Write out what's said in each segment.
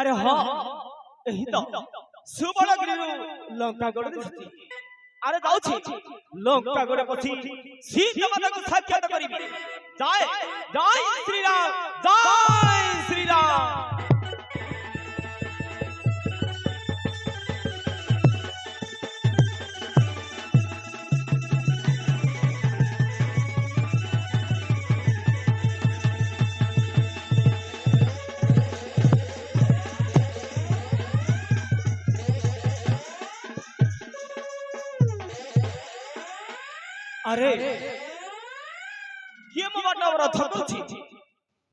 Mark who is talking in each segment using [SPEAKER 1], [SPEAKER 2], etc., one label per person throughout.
[SPEAKER 1] अरे हाँ यही तो सुवर्णगिरी लंका गड़ दिसती अरे जाउछि लंका गड़ पछी सीता माता को साक्षात करिबी जय जय श्री राम जय श्री राम। अरे ये मो बाटा रथ करछि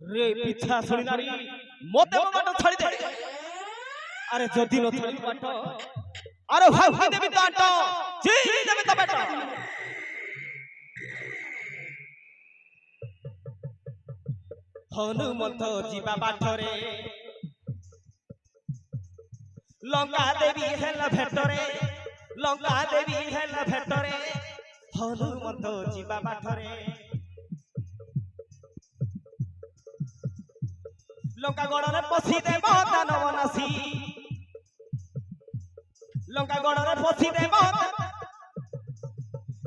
[SPEAKER 1] रे पिछा सुनी नारी मोते मो बाटा छाड़ी दे अरे जदी न छाड़ी बाटा अरे भाई देबी ताट चीरी देबी त बेटा हनुमंत जीवा बाटरे लंका देवी हेला भेटरे लंका देवी हेला भेटरे हनुमंत जीवा बाटरे लंका गड़े पशी देव दानव नासी लंका गड़े पशी देव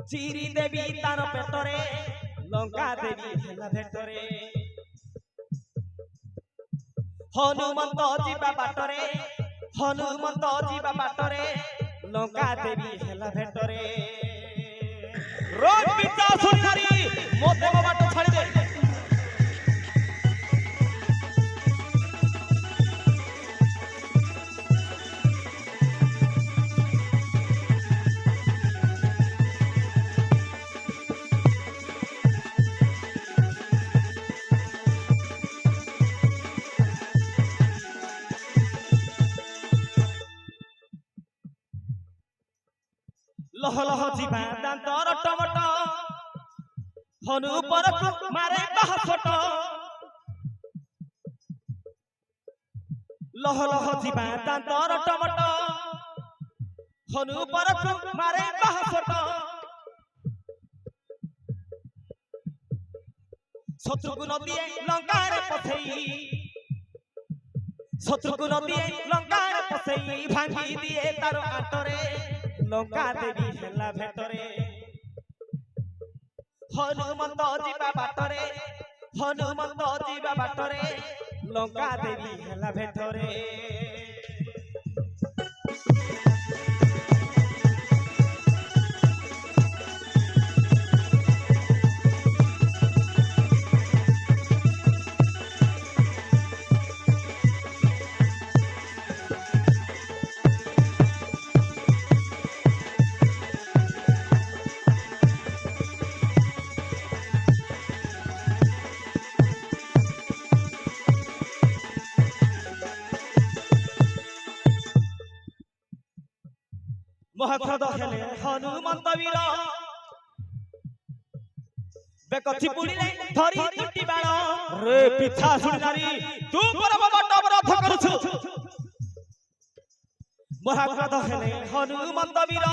[SPEAKER 1] चिरी देवी तार पेटरे लंका देवी हेला भेटरे हनुमंत जीवा बाटरे हनुमंत जीवा बाटरे लंका देवी हेला भेटरे रोज पिता सुनारी मोते मो बाटो छाड़ी दे लह लह जीवा दांतर टमट हनु पर मारे बाहसट लह लह जीवा दांतर टमट हनु पर मारे बाहसट शत्रुघ्न नदी लंकार पथई शत्रुघ्न नदी लंकार पथई भांगी दिए तार आटरे लंका देवी हेला भेटरे हनुमंत जीवा बाटरे हनुमंत जीवा बाटरे लंका देवी हेला भेटरे महखद हेले हनुमंत वीर बेकथि पुड़िले धरी दुटी बाण रे पिछा सुनी नारी तू परम बट अपराध करूछु महखद हेले हनुमंत वीर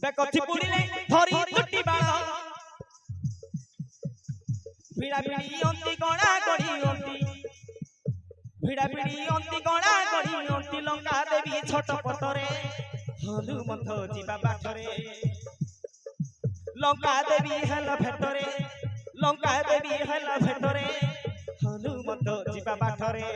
[SPEAKER 1] बेकथि पुड़िले धरी दुटी बाण भिड़ा भिड़ी अंती गणा गड़ी अंती भिड़ा भिड़ी अंती गणा गड़ी अंती लंका देवी छोट पटरे हनुमंत जीवा बाटरे लंका देवी हेला भेटरे लंका देवी हेला भेटरे हनुमंत जीवा बाटरे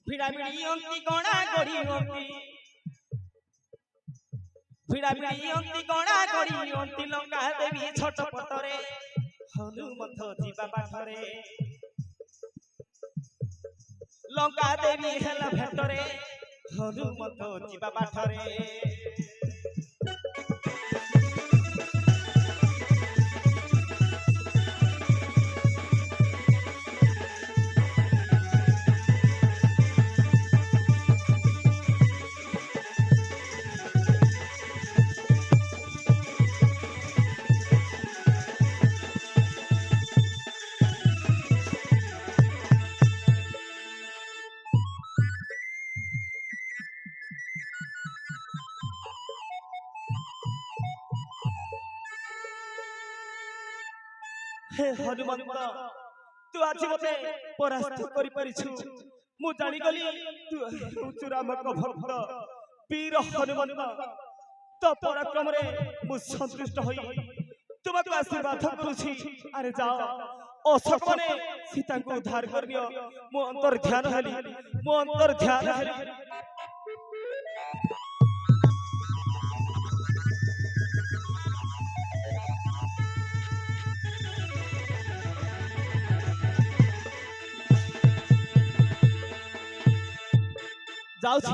[SPEAKER 1] भिड़ा भिड़ी अंती गणा गड़ी अंती भिड़ा भिड़ी अंती गणा गड़ी अंती लंका देवी छोट पटरे हनुमंत जीवा बाटरे लंका देवी हेला भेटरे हनुमंत जीवा बाटरे हे हनुमंत तू आज मते परास्त करि परिछु मु जानि गली तू हेउचु रामक भक्त वीर हनुमंत तो पराक्रम रे मु संतुष्ट होई तुमको आशीर्वाद करूछि अरे जाओ अशोक माने सीता को उद्धार करनियो मो अंतर ध्यान हेली जाउछि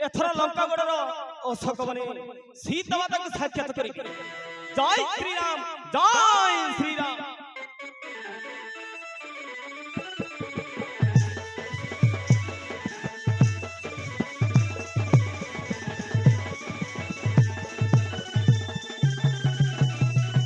[SPEAKER 1] एथरा लंका गडर अशोक माने सीता माता को साक्षात करी जय श्री राम।